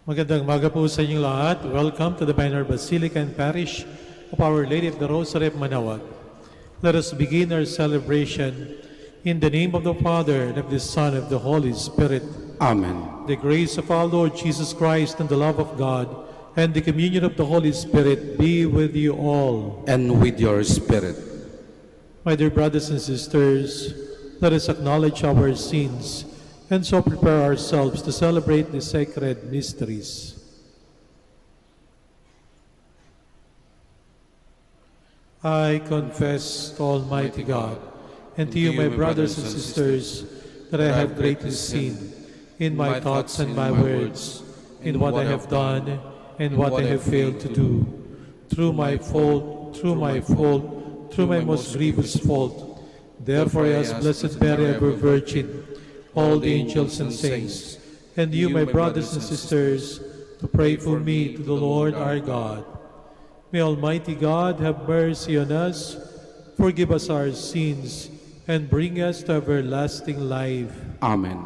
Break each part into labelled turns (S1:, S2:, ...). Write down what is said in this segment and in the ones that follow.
S1: Magandang umaga po sa inyong lahat. Welcome to the Minor Basilica and Parish of Our Lady of the Rosary of Manaoag. Let us begin our celebration in the name of the Father, and of the Son, and of the Holy Spirit.
S2: Amen.
S1: The grace of our Lord Jesus Christ and the love of God and the communion of the Holy Spirit be with you all.
S2: And with your spirit.
S1: My dear brothers and sisters, let us acknowledge our sins and so prepare ourselves to celebrate the sacred mysteries. I confess to Almighty God and to you, my brothers and sisters, that I have greatly sinned in my thoughts and my words, in what I have done and what I have failed to do, through my most grievous fault. Therefore I ask Blessed Mary, ever Virgin, all the angels and saints, and you, my brothers and sisters, to pray for me to the Lord our God. May Almighty God have mercy on us, forgive us our sins, and bring us to everlasting life.
S2: Amen.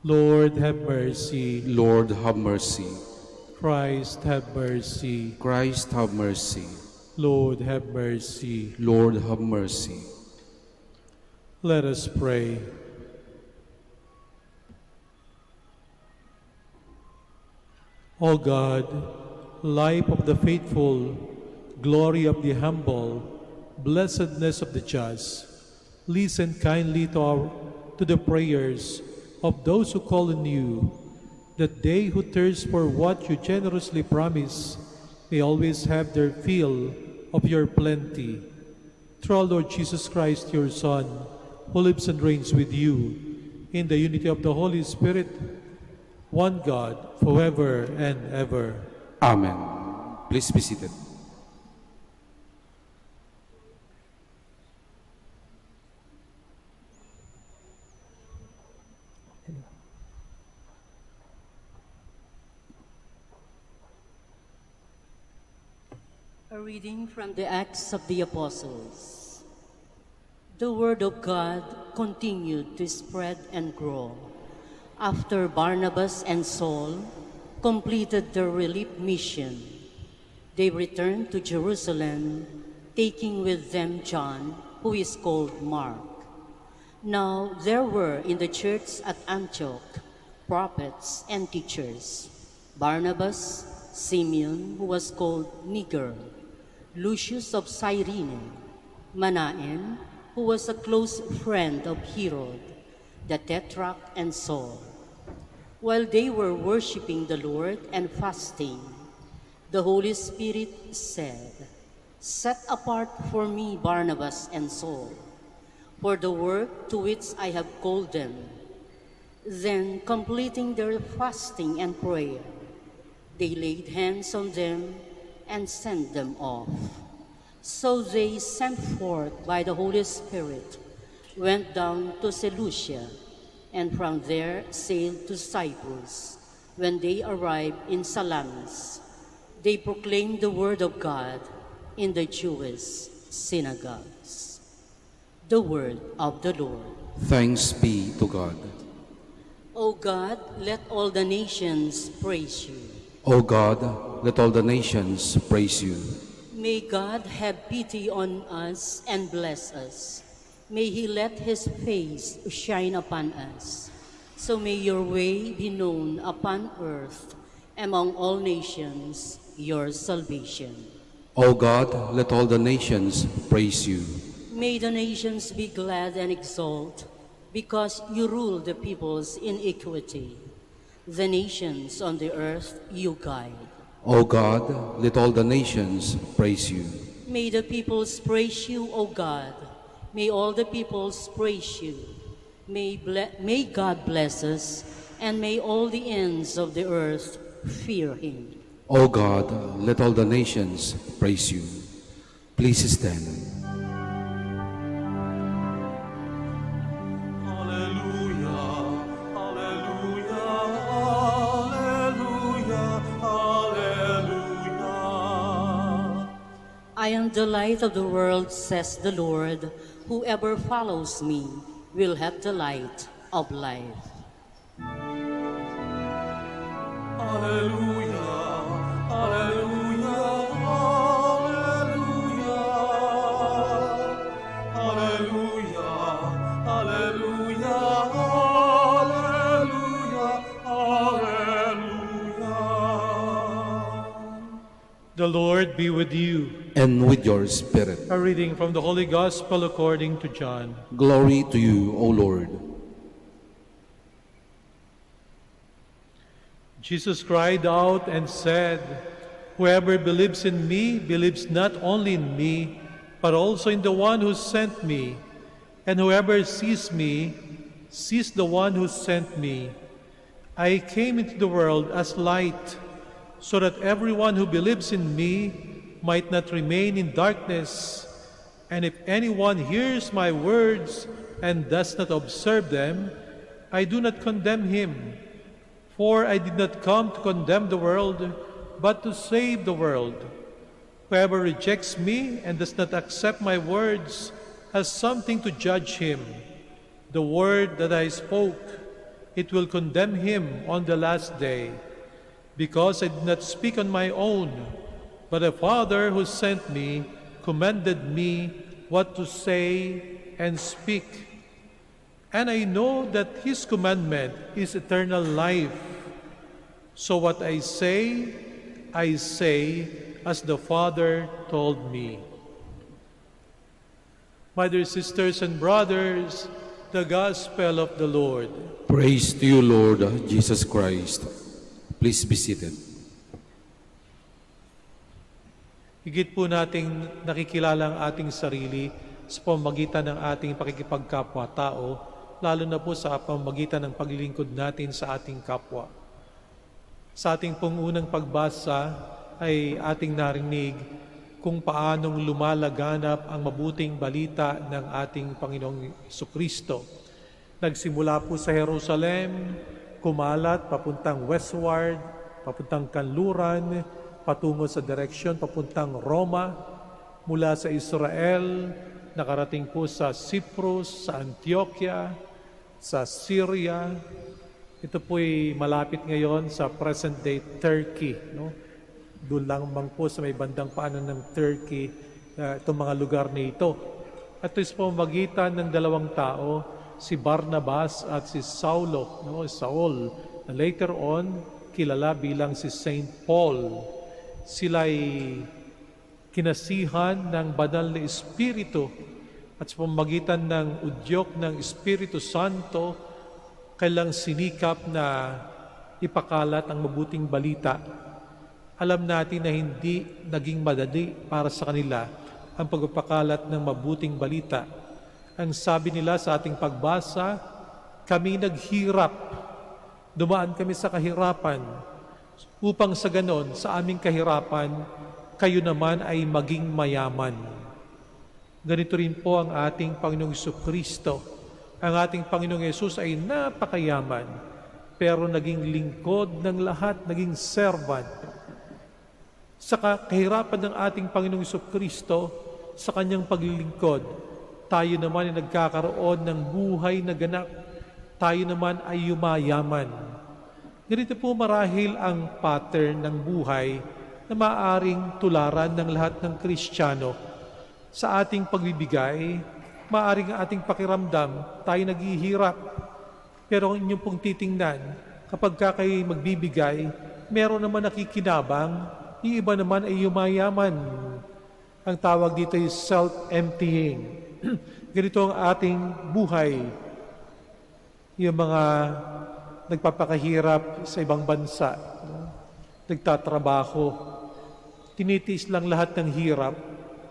S1: Lord, have mercy.
S2: Lord, have mercy.
S1: Christ, have mercy.
S2: Christ, have mercy.
S1: Lord, have mercy.
S2: Lord, have mercy.
S1: Let us pray. O God, life of the faithful, glory of the humble, blessedness of the just, listen kindly to the prayers of those who call on you, that they who thirst for what you generously promise may always have their fill of your plenty. Through our Lord Jesus Christ, your Son, who lives and reigns with you in the unity of the Holy Spirit, one God, forever and ever.
S2: Amen. Please be seated.
S3: A reading from the Acts of the Apostles. The Word of God continued to spread and grow. After Barnabas and Saul completed their relief mission, they returned to Jerusalem, taking with them John, who is called Mark. Now there were in the church at Antioch prophets and teachers: Barnabas, Simeon, who was called Niger, Lucius of Cyrene, Manaen, who was a close friend of Herod, the Tetrarch, and Saul. While they were worshiping the Lord and fasting, the Holy Spirit said, "Set apart for me Barnabas and Saul, for the work to which I have called them." Then, completing their fasting and prayer, they laid hands on them and sent them off. So they, sent forth by the Holy Spirit, went down to Seleucia, and from there sailed to Cyprus. When they arrived in Salamis, they proclaimed the word of God in the Jewish synagogues. The word of the Lord.
S2: Thanks be to God.
S3: O God, let all the nations praise you.
S2: O God, let all the nations praise you.
S3: May God have pity on us and bless us. May He let His face shine upon us. So may your way be known upon earth, among all nations, your salvation.
S2: O God, let all the nations praise you.
S3: May the nations be glad and exult, because you rule the peoples in equity. The nations on the earth you guide.
S2: O God, let all the nations praise you.
S3: May the peoples praise you, O God. May all the peoples praise you. May God bless us, and may all the ends of the earth fear Him.
S2: O God, let all the nations praise you. Please stand.
S3: I am the light of the world, says the Lord. Whoever follows me will have the light of life.
S1: Alleluia, Alleluia, Alleluia, Alleluia, Alleluia, Alleluia, Alleluia. The Lord be with you.
S2: And with your spirit.
S1: A reading from the Holy Gospel according to John.
S2: Glory to you, O Lord.
S1: Jesus cried out and said, "Whoever believes in me believes not only in me, but also in the one who sent me. And whoever sees me sees the one who sent me. I came into the world as light, so that everyone who believes in me might not remain in darkness. And if anyone hears my words and does not observe them, I do not condemn him. For I did not come to condemn the world, but to save the world. Whoever rejects me and does not accept my words has something to judge him. The word that I spoke, it will condemn him on the last day. Because I did not speak on my own, but the Father who sent me commanded me what to say and speak. And I know that his commandment is eternal life. So what I say as the Father told me." My dear sisters and brothers, the Gospel of the Lord.
S2: Praise to you, Lord Jesus Christ. Please be seated.
S1: Higit po nating nakikilala ang ating sarili sa pamamagitan ng ating pakikipagkapwa-tao, lalo na po sa pamamagitan ng paglilingkod natin sa ating kapwa. Sa ating pong unang pagbasa ay ating narinig kung paanong lumalaganap ang mabuting balita ng ating Panginoong Jesucristo. Nagsimula po sa Jerusalem, kumalat papuntang westward, papuntang kanluran, patungo sa direksyon papuntang Roma, mula sa Israel, nakarating po sa Cyprus, sa Antioquia, sa Syria. Ito po'y malapit ngayon sa present-day Turkey. No? Doon lang po sa may bandang paanan ng Turkey, itong mga lugar na ito. At ito is pamamagitan ng dalawang tao, si Barnabas at si Saulo, no? Saul, na later on, kilala bilang si Saint Paul. Sila'y kinasihan ng banal na Espiritu at sa pamamagitan ng udyok ng Espiritu Santo, kailang sinikap na ipakalat ang mabuting balita. Alam natin na hindi naging madali para sa kanila ang pagpapakalat ng mabuting balita. Ang sabi nila sa ating pagbasa, kami naghirap, dumaan kami sa kahirapan, upang sa ganon, sa aming kahirapan, kayo naman ay maging mayaman. Ganito rin po ang ating Panginoong Jesucristo. Ang ating Panginoong Yesus ay napakayaman, pero naging lingkod ng lahat, naging servant. Sa kahirapan ng ating Panginoong Jesucristo, sa kanyang paglilingkod, tayo naman ay nagkakaroon ng buhay na ganap. Tayo naman ay yumayaman. Ganito po marahil ang pattern ng buhay na maaaring tularan ng lahat ng Kristiyano. Sa ating pagbibigay, maaaring ang ating pakiramdam, tayo naghihirap. Pero ang inyong pong titingnan, kapag kayo magbibigay, meron naman nakikinabang, yung iba naman ay yumayaman. Ang tawag dito ay self-emptying. Ganito ang ating buhay. Yung mga nagpapakahirap sa ibang bansa, nagtatrabaho, tinitiis lang lahat ng hirap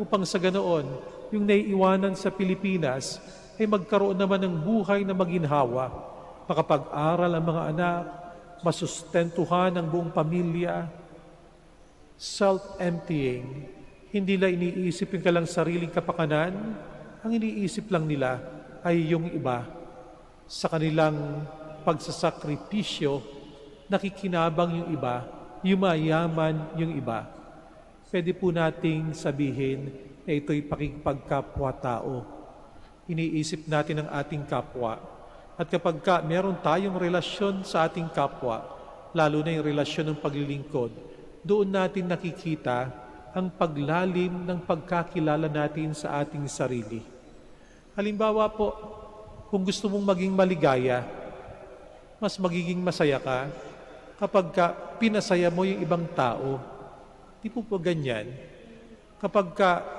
S1: upang sa ganoon, yung naiiwanan sa Pilipinas ay magkaroon naman ng buhay na maginhawa, makapag-aral ang mga anak, masustentuhan ang buong pamilya. Self-emptying. Hindi nila iniisip yung kalang sariling kapakanan, ang iniisip lang nila ay yung iba. Sa kanilang pagsasakripisyo, nakikinabang yung iba, yumayaman yung iba. Pwede po nating sabihin na ito'y pakikipagkapwa-tao. Iniisip natin ang ating kapwa. At kapag meron tayong relasyon sa ating kapwa, lalo na yung relasyon ng paglilingkod, doon natin nakikita ang paglalim ng pagkakilala natin sa ating sarili. Halimbawa po, kung gusto mong maging maligaya, mas magiging masaya ka kapag pinasaya mo yung ibang tao. Di po ba ganyan? Kapag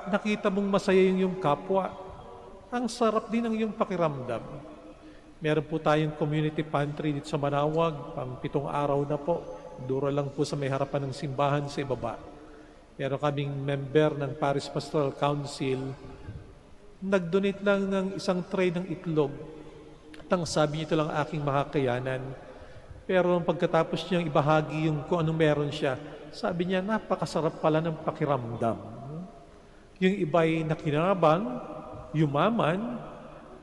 S1: nakita mong masaya yung iyong kapwa, ang sarap din ang iyong pakiramdam. Meron po tayong community pantry dito sa Manaoag, pang 7 araw na po. Dura lang po sa may harapan ng simbahan sa ibaba. Meron kaming member ng Parish Pastoral Council, nag-donate lang ng 1 tray ng itlog. At ang sabi niya, ito lang aking makakayanan. Pero pagkatapos niyang ibahagi yung kung anong meron siya, sabi niya, napakasarap pala ng pakiramdam. Yung iba'y nakinabang, yumaman,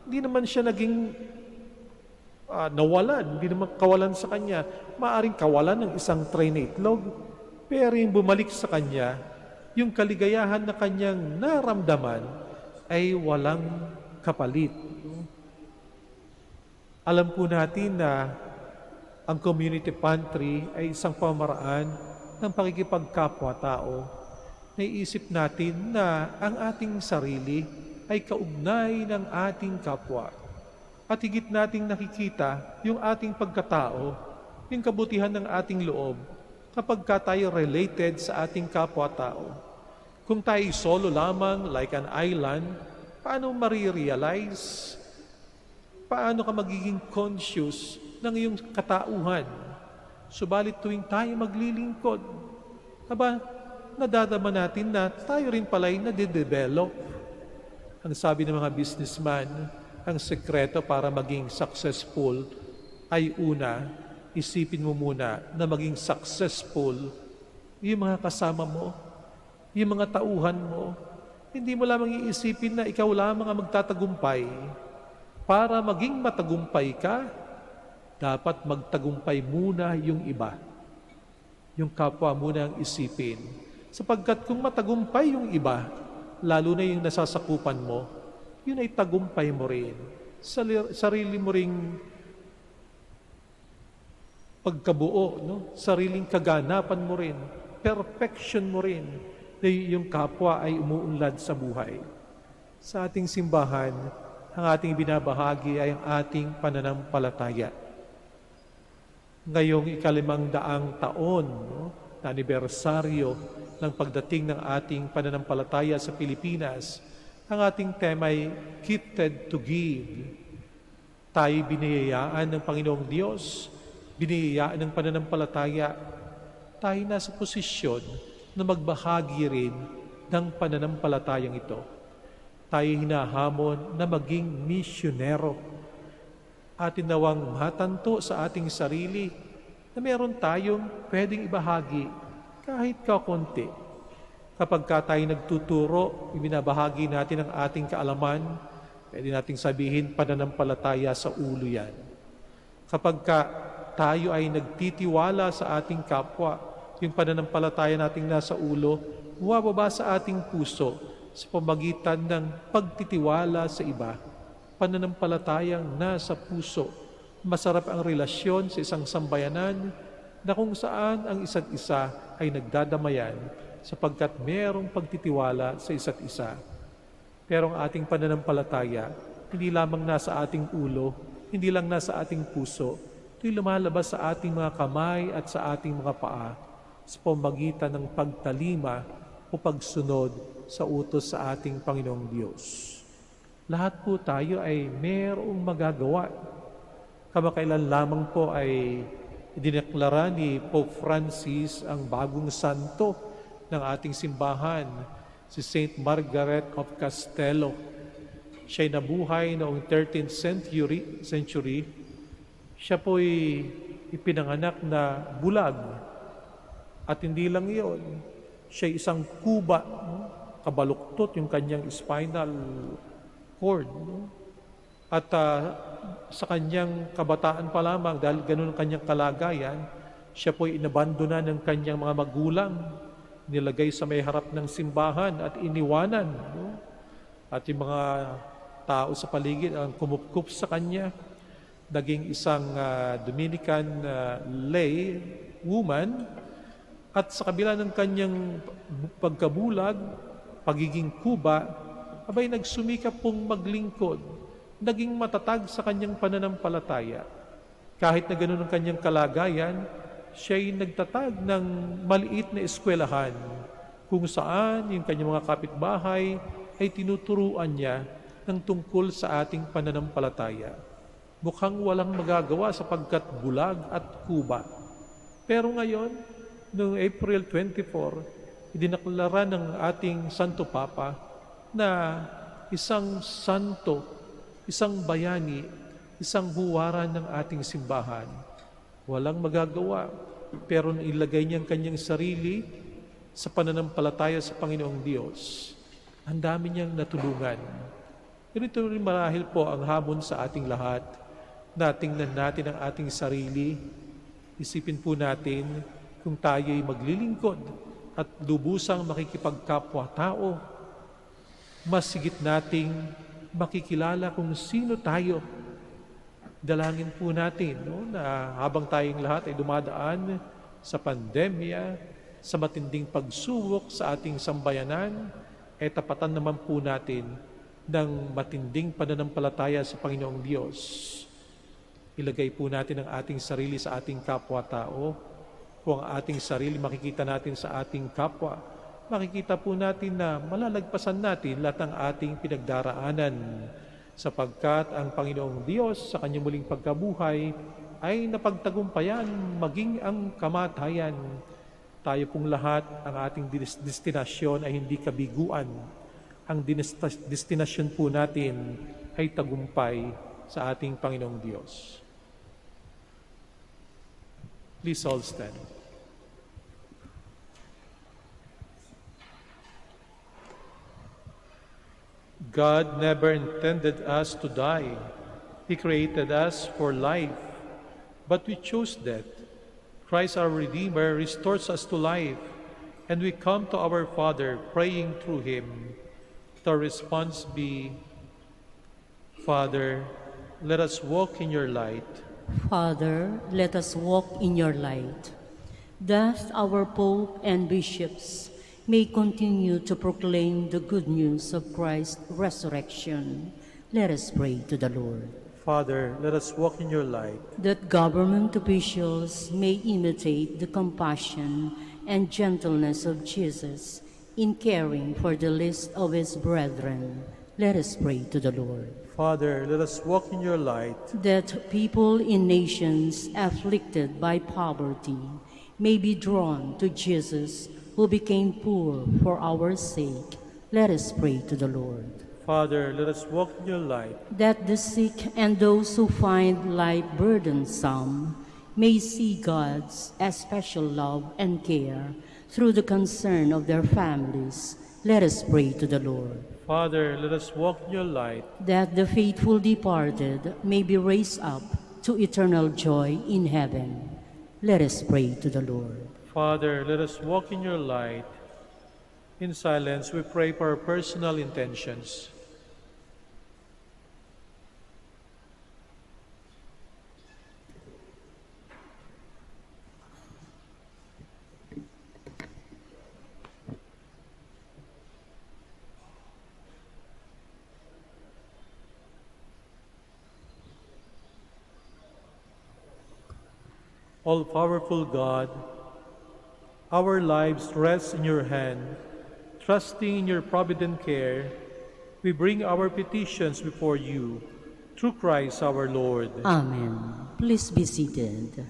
S1: hindi naman siya naging nawalan, hindi naman kawalan sa kanya. Maaring kawalan ng 1 tray na itlog, pero yung bumalik sa kanya, yung kaligayahan na kanyang naramdaman ay walang kapalit. Alam po natin na ang community pantry ay isang pamaraan ng pakikipagkapwa-tao. Naiisip natin na ang ating sarili ay kaugnay ng ating kapwa. At higit nating nakikita yung ating pagkatao, yung kabutihan ng ating loob, kapag tayo related sa ating kapwa-tao. Kung tayo solo lamang, like an island, paano marirealize? Paano ka magiging conscious ng iyong katauhan? Subalit tuwing tayo maglilingkod, nadadama natin na tayo rin pala'y nade-develop. Ang sabi ng mga businessman, ang sekreto para maging successful ay una, isipin mo muna na maging successful yung mga kasama mo, yung mga tauhan mo. Hindi mo lamang iisipin na ikaw lamang ang magtatagumpay. Para maging matagumpay ka, dapat magtagumpay muna yung iba. Yung kapwa muna ang isipin. Sapagkat kung matagumpay yung iba, lalo na yung nasasakupan mo, yun ay tagumpay mo rin. Sarili mo ring pagkabuo, no? Sariling kaganapan mo rin, perfection mo rin, na yung kapwa ay umuunlad sa buhay. Sa ating simbahan, ang ating binabahagi ay ang ating pananampalataya. Ngayong 500 taon, no, na anibersaryo ng pagdating ng ating pananampalataya sa Pilipinas, ang ating tema ay Gifted to Give. Tayo biniyayaan ng Panginoong Diyos, biniyayaan ng pananampalataya. Tayo nasa posisyon na magbahagi rin ng pananampalatayang ito. Tayo hinahamon na maging misyonero. Atin nawang matanto sa ating sarili na meron tayong pwedeng ibahagi kahit kaunti. Kapag tayo nagtuturo, ibinabahagi natin ang ating kaalaman, pwede nating sabihin pananampalataya sa ulo yan. Kapag tayo ay nagtitiwala sa ating kapwa, yung pananampalataya nating nasa ulo, bumababa sa ating puso sa pamagitan ng pagtitiwala sa iba. Pananampalatayang nasa puso. Masarap ang relasyon sa isang sambayanan na kung saan ang isa't isa ay nagdadamayan sapagkat merong pagtitiwala sa isa't isa. Pero ang ating pananampalataya, hindi lamang nasa ating ulo, hindi lang nasa ating puso, ito'y lumalabas sa ating mga kamay at sa ating mga paa sa pamagitan ng pagtalima o pagsunod sa utos sa ating Panginoong Diyos. Lahat po tayo ay merong magagawa. Kamakailan lamang po ay idineklara ni Pope Francis ang bagong santo ng ating simbahan, si Saint Margaret of Castello. Siya'y nabuhay noong 13th century. Siya po'y ipinanganak na bulag. At hindi lang iyon, siya'y isang kuba, no? Kabaluktot yung kanyang spinal cord. No? At sa kanyang kabataan pa lamang, dahil ganun ang kanyang kalagayan, siya po'y inabandona ng kanyang mga magulang, nilagay sa may harap ng simbahan at iniwanan. No? At yung mga tao sa paligid ang kumupkup sa kanya. naging isang Dominican lay woman, at sa kabila ng kanyang pagkabulag, pagiging kuba, abay nagsumikap pong maglingkod, naging matatag sa kanyang pananampalataya. Kahit na ganoon ang kanyang kalagayan, siya'y nagtatag ng maliit na eskwelahan kung saan yung kanyang mga kapitbahay ay tinuturuan niya ng tungkol sa ating pananampalataya. Mukhang walang magagawa sapagkat bulag at kuba. Pero ngayon, noong April 24, idinaklara ng ating Santo Papa na isang santo, isang bayani, isang huwaran ng ating simbahan. Walang magagawa, pero ilagay niya ang kanyang sarili sa pananampalataya sa Panginoong Diyos. Ang dami niyang natulungan. Ganito rin marahil po ang hamon sa ating lahat na tingnan natin ang ating sarili. Isipin po natin kung tayo'y maglilingkod at lubusang makikipagkapwa-tao, mas higit nating makikilala kung sino tayo. Dalangin po natin na habang tayong lahat ay dumadaan sa pandemya, sa matinding pagsubok sa ating sambayanan, ay tapatan naman po natin ng matinding pananampalataya sa Panginoong Diyos. Ilagay po natin ang ating sarili sa ating kapwa-tao. Kung ang ating sarili makikita natin sa ating kapwa, makikita po natin na malalagpasan natin lahat ng ating pinagdaraanan, sapagkat ang Panginoong Diyos sa kanyang muling pagkabuhay ay napagtagumpayan maging ang kamatayan. Tayo pong lahat, ang ating destinasyon ay hindi kabiguan. Ang destinasyon po natin ay tagumpay sa ating Panginoong Diyos. Please all stand. God never intended us to die. He created us for life, but we chose death. Christ our Redeemer restores us to life, and we come to our Father praying through Him. The response be, Father, let us walk in your light.
S3: Father, let us walk in your light. That our Pope and bishops may continue to proclaim the good news of Christ's resurrection. Let us pray to the Lord.
S1: Father, let us walk in your light.
S3: That government officials may imitate the compassion and gentleness of Jesus in caring for the least of his brethren. Let us pray to the Lord.
S1: Father, let us walk in your light.
S3: That people in nations afflicted by poverty may be drawn to Jesus, who became poor for our sake. Let us pray to the Lord.
S1: Father, let us walk in your light.
S3: That the sick and those who find life burdensome may see God's especial love and care through the concern of their families. Let us pray to the Lord.
S1: Father, let us walk in your light.
S3: That the faithful departed may be raised up to eternal joy in heaven. Let us pray to the Lord.
S1: Father, let us walk in your light. In silence, we pray for our personal intentions. All-powerful God, our lives rest in your hand. Trusting in your provident care, we bring our petitions before you, through Christ our Lord.
S3: Amen. Please be seated.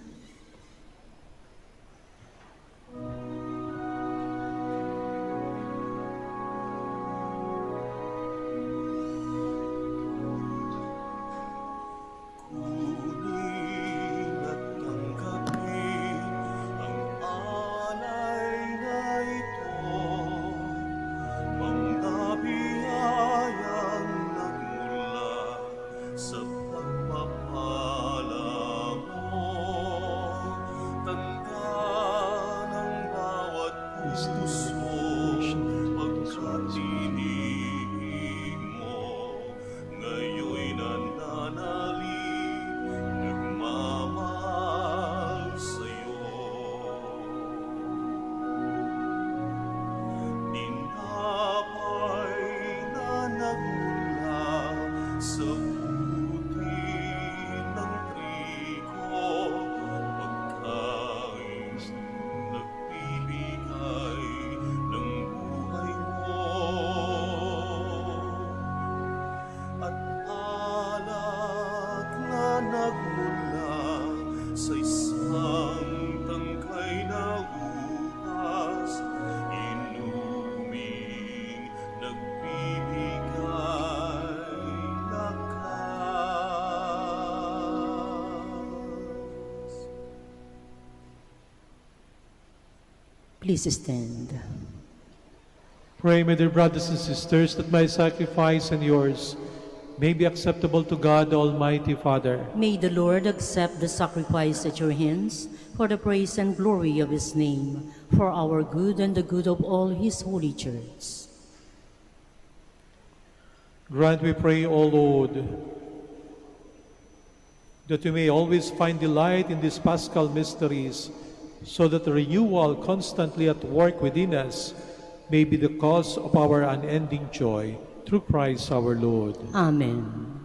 S3: Please stand.
S1: Pray, my dear brothers and sisters, that my sacrifice and yours may be acceptable to God, the Almighty Father.
S3: May the Lord accept the sacrifice at your hands for the praise and glory of his name, for our good and the good of all his holy church.
S1: Grant, we pray, O Lord, that we may always find delight in these paschal mysteries, so that the renewal constantly at work within us may be the cause of our unending joy. Through Christ our Lord.
S3: Amen.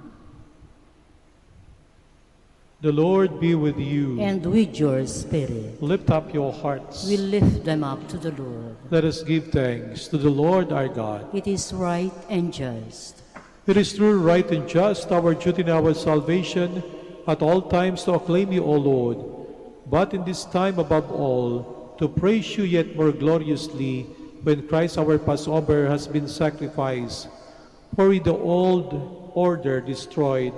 S1: The Lord be with you.
S3: And with your spirit.
S1: Lift up your hearts.
S3: We lift them up to the Lord.
S1: Let us give thanks to the Lord our God.
S3: It is right and just.
S1: It is true, right, and just, our duty and our salvation, at all times to acclaim you, O Lord, but in this time above all, to praise you yet more gloriously, when Christ our Passover has been sacrificed. For with the old order destroyed,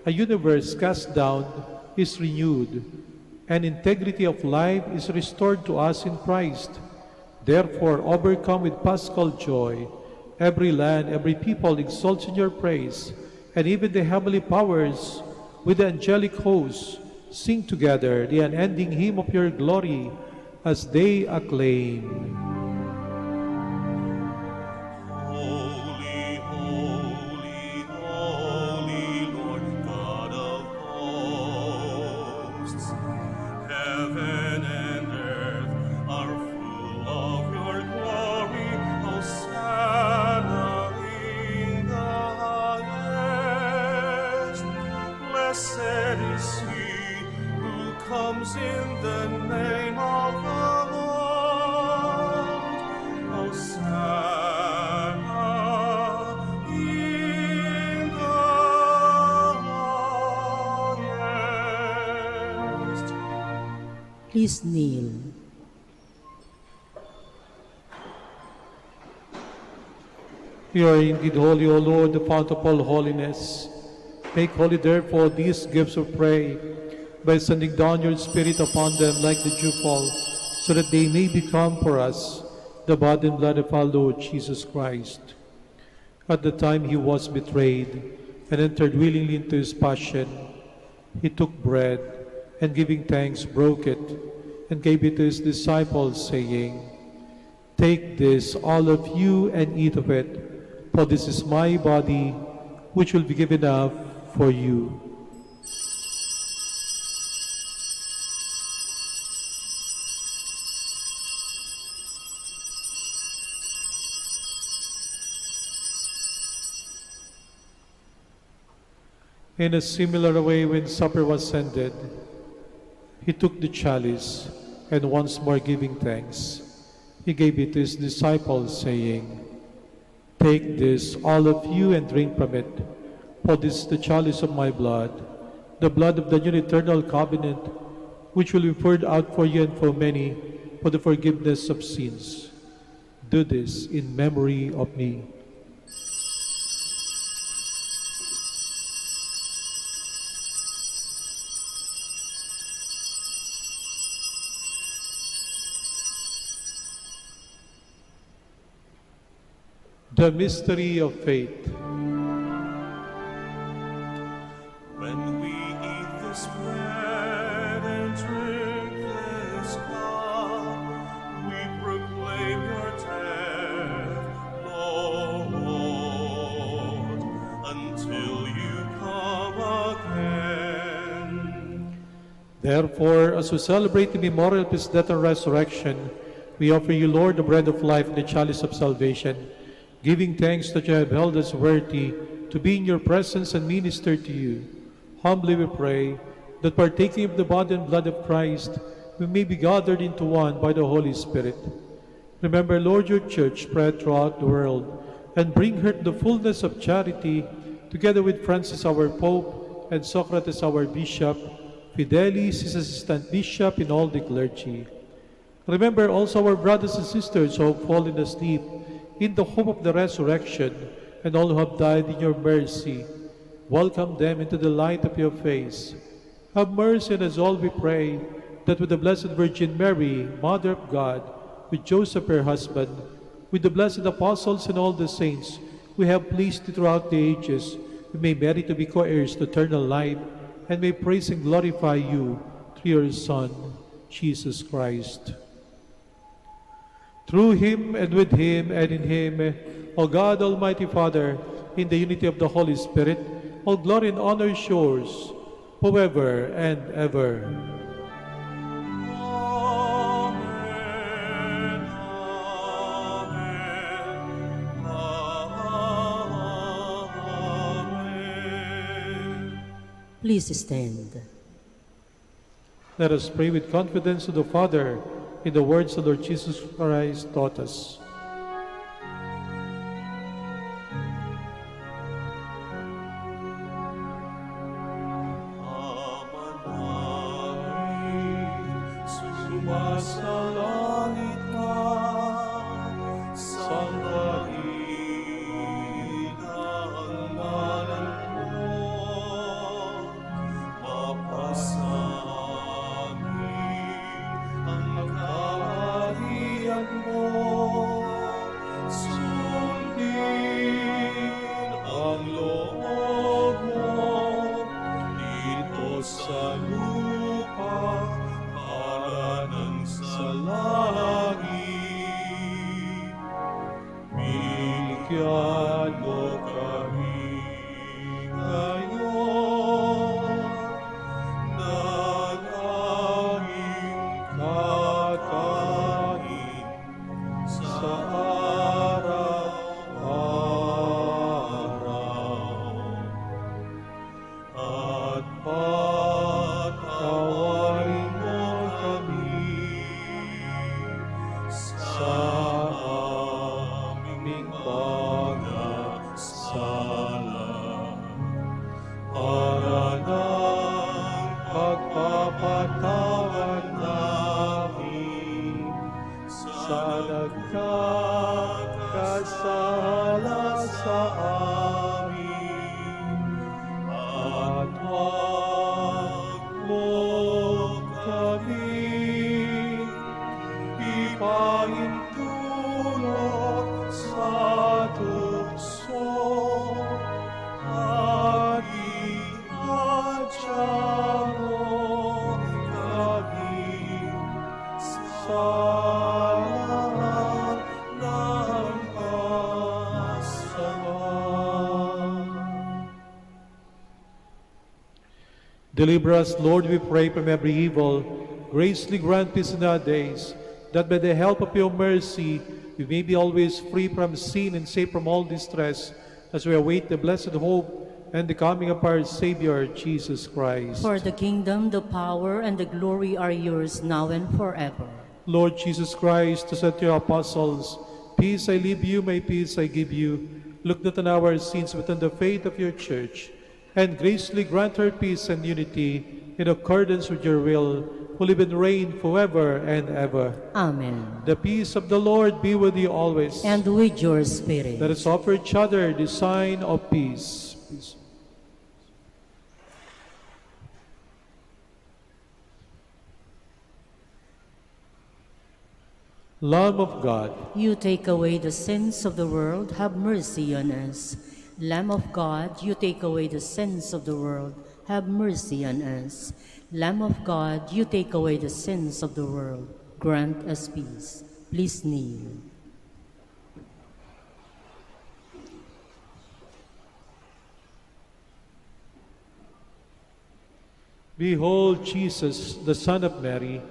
S1: a universe cast down is renewed, and integrity of life is restored to us in Christ. Therefore, overcome with paschal joy, every land, every people exalts in your praise, and even the heavenly powers with the angelic hosts sing together the unending hymn of your glory as they acclaim.
S3: Please kneel.
S1: You are indeed holy, O Lord, the fount of all holiness. Make holy, therefore, these gifts of prayer, by sending down your Spirit upon them like the dewfall, so that they may become for us the body and blood of our Lord Jesus Christ. At the time he was betrayed and entered willingly into his passion, he took bread, and giving thanks, broke it, and gave it to his disciples, saying, "Take this, all of you, and eat of it, for this is my body, which will be given up for you." In a similar way, when supper was ended, he took the chalice, and once more giving thanks, he gave it to his disciples, saying, "Take this, all of you, and drink from it, for this is the chalice of my blood, the blood of the new eternal covenant, which will be poured out for you and for many for the forgiveness of sins. Do this in memory of me." The mystery of faith.
S4: When we eat this bread and drink this cup, we proclaim your death, Lord, until you come again.
S1: Therefore, as we celebrate the memorial of his death and resurrection, we offer you, Lord, the bread of life and the chalice of salvation, giving thanks that you have held us worthy to be in your presence and minister to you. Humbly we pray that, partaking of the body and blood of Christ, we may be gathered into one by the Holy Spirit. Remember, Lord, your church spread throughout the world, and bring her to the fullness of charity, together with Francis our Pope, and Socrates our Bishop, Fidelis his assistant bishop, and all the clergy. Remember also our brothers and sisters who have fallen asleep in the hope of the resurrection, and all who have died in your mercy. Welcome them into the light of your face. Have mercy on us all, we pray, that with the Blessed Virgin Mary, Mother of God, with Joseph her husband, with the blessed apostles and all the saints, we have pleased you throughout the ages. We may merit to be co-heirs to eternal life, and may praise and glorify you through your Son, Jesus Christ. Through him and with him and in him, O God, Almighty Father, in the unity of the Holy Spirit, all glory and honor is yours, forever and ever.
S4: Amen. Amen.
S3: Please stand.
S1: Let us pray with confidence to the Father in the words the Lord Jesus Christ taught us.
S4: Amanay, sumasalangit ka, sambahin ang ngalan mo, mapasamin ang kaharian mo, sundin ang loob mo dito sa lupa para nang sa langit. Bigyan mo kami ngayon ng aming kakanin sa araw-araw. At patawarin mo kami sa aming mga sala, para ng pagpapatawad namin sa nagkakasala sa amin. At huwag mo kami ipahintulot sa tukso, at ihadya mo kami sa lahat ng kasama.
S1: Deliver us, Lord, we pray, from every evil. Graciously grant peace in our days, that by the help of your mercy we may be always free from sin and safe from all distress, as we await the blessed hope and the coming of our Savior, Jesus Christ.
S3: For the kingdom, the power, and the glory are yours now and forever.
S1: Lord Jesus Christ, to said to your apostles, peace I leave you, my peace I give you. Look not on our sins, but on the faith of your church, and graciously grant her peace and unity in accordance with your will, who live and reign forever and ever.
S3: Amen.
S1: The peace of the Lord be with you always.
S3: And with your spirit.
S1: Let us offer each other the sign of peace. Peace. Lamb of God,
S3: You take away the sins of the world, have mercy on us. Lamb of God, you take away the sins of the world, have mercy on us. Lamb of God, you take away the sins of the world, grant us peace. Please kneel.
S1: behold Jesus, the Son of Mary,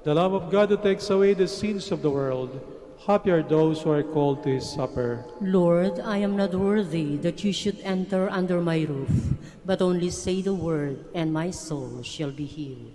S1: the Lamb of God who takes away the sins of the world. Happy are those who are called to his supper.
S3: Lord, I am not worthy that you should enter under my roof, but only say the word, and my soul shall be healed.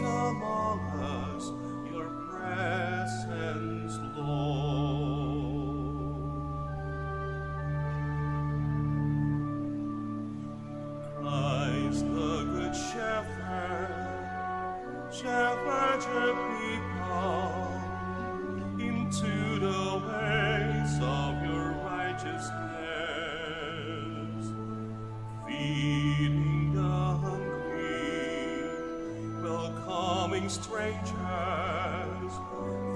S4: among us your presence, Lord. Christ the Good Shepherd, shepherd your people into the ways of your righteousness, feeding the hungry, welcoming strangers,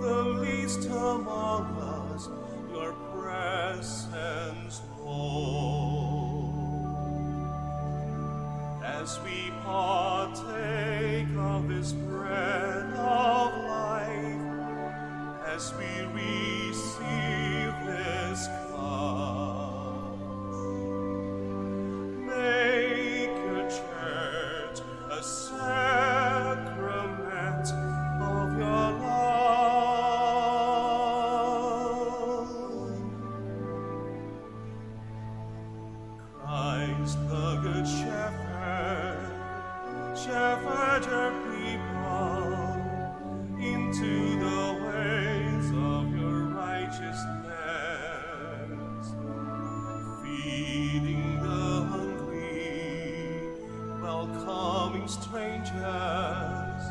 S4: the least among us, your presence, Lord. As we partake of this bread of life, as we receive this cup, make your church a sacrament of your love. Christ the Good Shepherd, shepherd your people into the ways of your righteousness, feeding the hungry, welcoming strangers,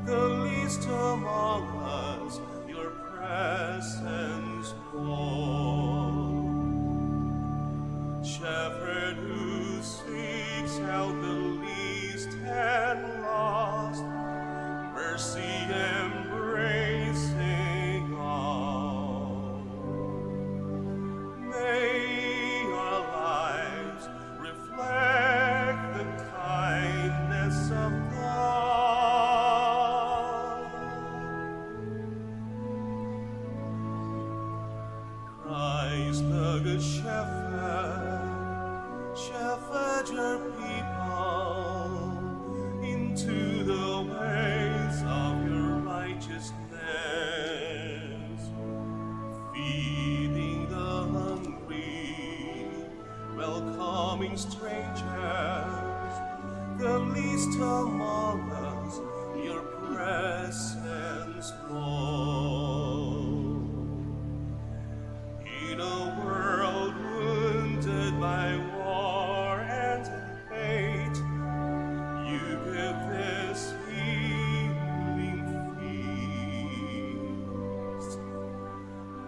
S4: the least among us, your presence, Lord. Shepherd who seeks out the least and lost, mercy embracing all. May our lives reflect the kindness of God. Christ the Good Shepherd, shepherd your people into the ways of your righteousness, feeding the hungry, welcoming strangers, the least among us, your presence, Lord. In a world wounded by war and hate, you give this healing feast.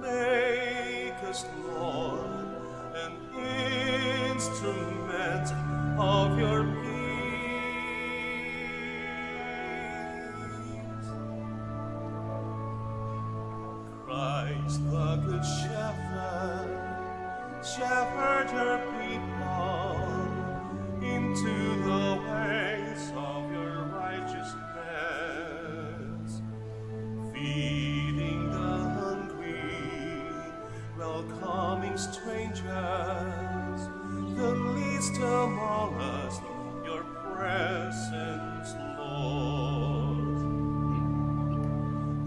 S4: Make us, Lord, an instrument of your peace. Christ the Good Shepherd, shepherd your people into the ways of your righteousness, feeding the hungry, welcoming strangers, the least among us, your presence, Lord.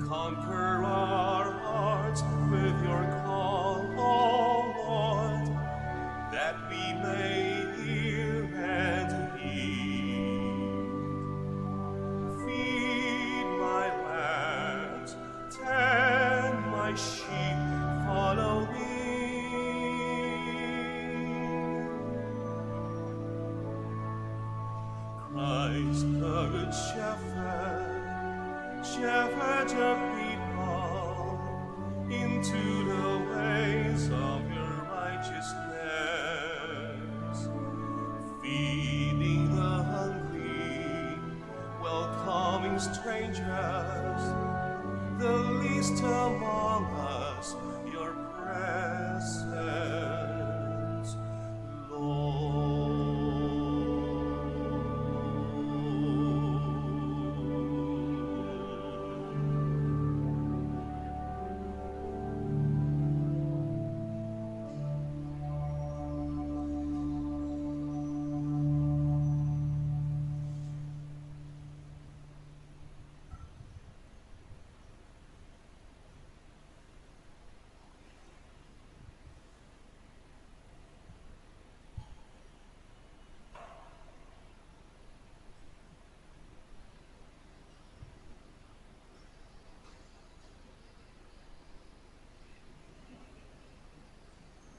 S4: Conquer our hearts with your call, O Lord, that we may hear and heed. Feed my lambs, tend my sheep, follow me. Christ the Good Shepherd, shepherd your people into the ways of your righteousness, feeding the hungry, welcoming strangers, the least among us, your presence, Lord.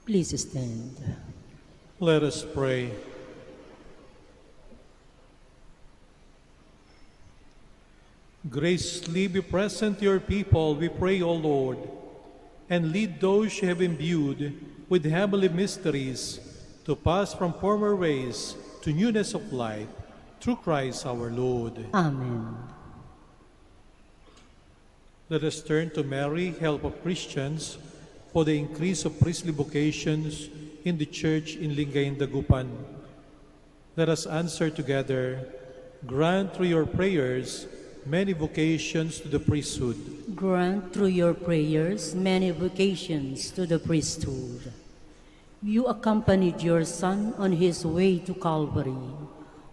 S3: Please stand.
S1: Let us pray. Graciously be present to your people, we pray, O Lord, and lead those you have imbued with heavenly mysteries to pass from former ways to newness of life, through Christ our Lord.
S3: Amen.
S1: Let us turn to Mary, help of Christians, for the increase of priestly vocations in the Church in Lingayen, Dagupan. Let us answer together, grant through your prayers many vocations to the priesthood.
S3: Grant through your prayers many vocations to the priesthood. You accompanied your Son on his way to Calvary.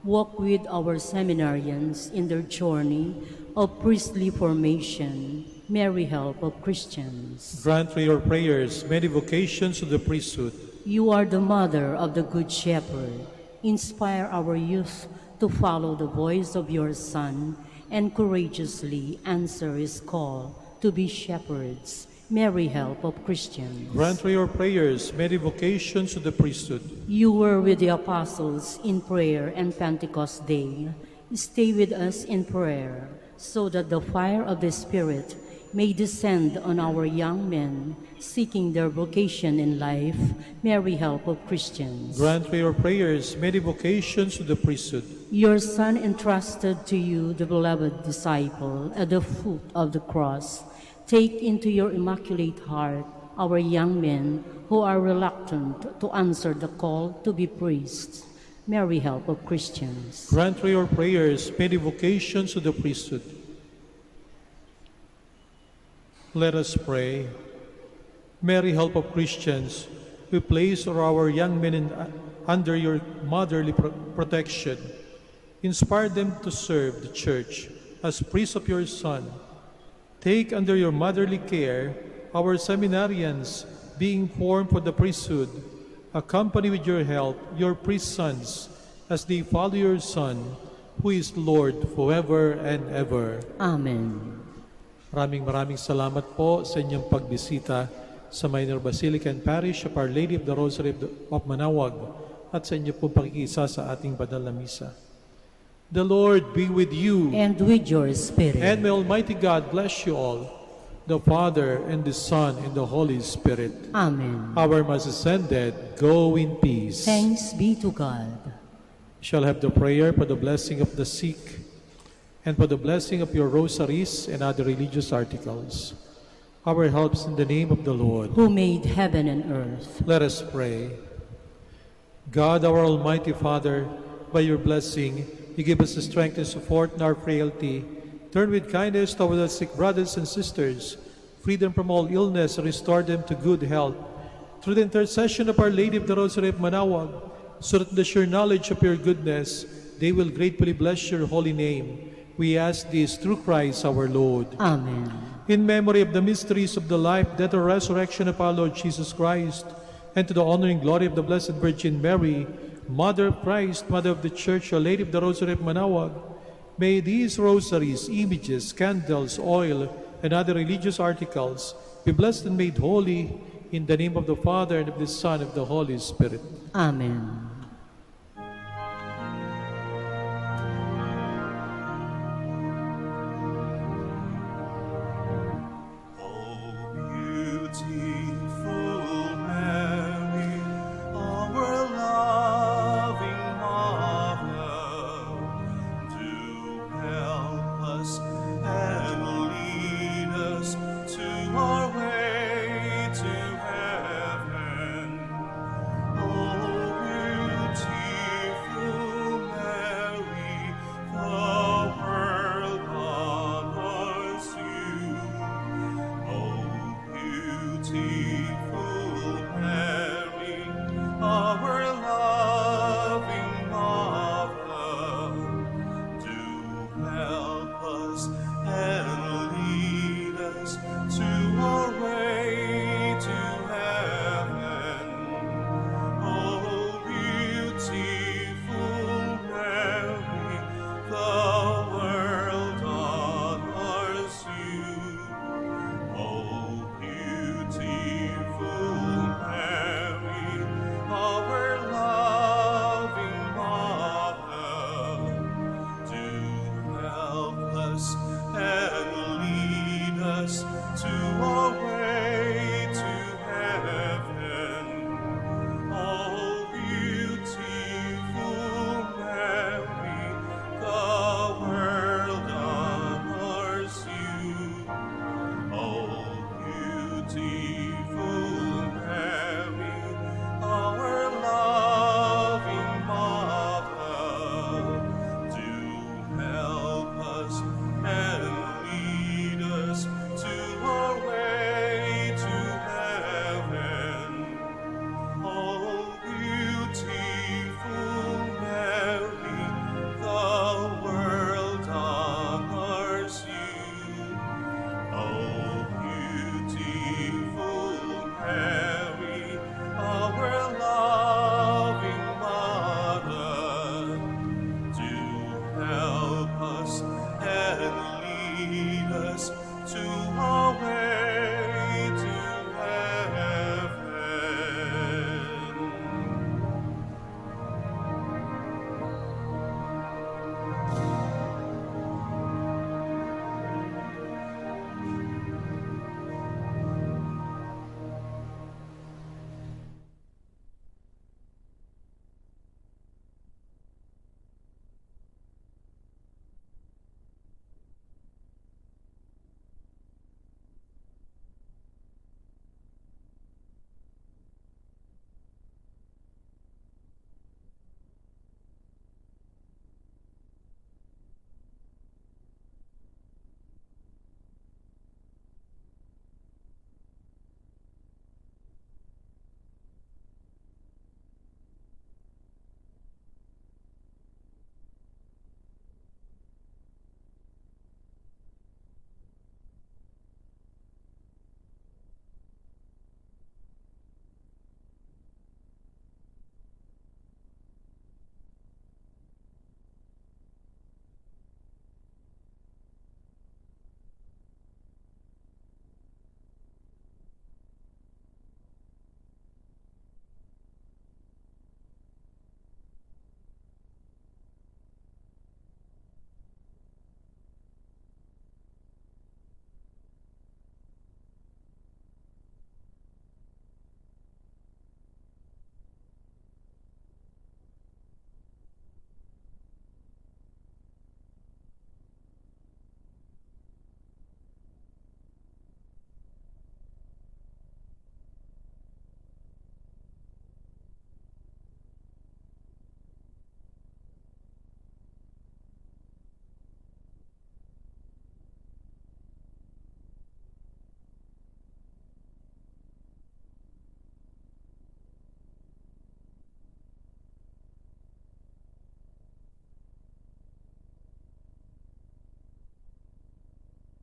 S3: Walk with our seminarians in their journey of priestly formation. Mary, help of Christians.
S1: Grant through your prayers many vocations to the priesthood.
S3: You are the mother of the Good Shepherd. Inspire our youth to follow the voice of your Son and courageously answer his call to be shepherds. Mary, help of Christians.
S1: Grant through your prayers many vocations to the priesthood.
S3: You were with the apostles in prayer and Pentecost Day. Stay with us in prayer so that the fire of the Spirit may descend on our young men seeking their vocation in life. Mary, help of Christians.
S1: Grant through your prayers many vocations to the priesthood.
S3: Your Son entrusted to you the beloved disciple at the foot of the cross. Take into your immaculate heart our young men who are reluctant to answer the call to be priests. Mary, help of Christians.
S1: Grant through your prayers many vocations to the priesthood. Let us pray. Mary, help of Christians, we place our young men under your motherly protection. Inspire them to serve the Church as priests of your Son. Take under your motherly care our seminarians being formed for the priesthood. Accompany with your help your priest sons as they follow your Son, who is Lord forever and ever.
S3: Amen.
S1: Maraming salamat po sa inyong pagbisita sa Minor Basilica and Parish of Our Lady of the Rosary of Manaoag at sa inyo pong pakikisa sa ating banal na misa. The Lord be with you.
S3: And with your spirit.
S1: And may Almighty God bless you all, the Father and the Son and the Holy Spirit.
S3: Amen.
S1: Our Mass is ended. Go in peace.
S3: Thanks be to God.
S1: Shall have the prayer for the blessing of the sick and for the blessing of your rosaries and other religious articles. Our helps in the name of the Lord,
S3: who made heaven and earth.
S1: Let us pray. God, our Almighty Father, by your blessing, you give us the strength and support in our frailty. Turn with kindness toward our sick brothers and sisters, free them from all illness, and restore them to good health. Through the intercession of Our Lady of the Rosary of Manaoag, so that in the sure knowledge of your goodness, they will gratefully bless your holy name. We ask this through Christ our Lord.
S3: Amen.
S1: In memory of the mysteries of the life, death, and resurrection of our Lord Jesus Christ, and to the honor and glory of the Blessed Virgin Mary, Mother of Christ, Mother of the Church, Our Lady of the Rosary of Manaoag, may these rosaries, images, candles, oil, and other religious articles be blessed and made holy in the name of the Father, and of the Son, and of the Holy Spirit.
S3: Amen.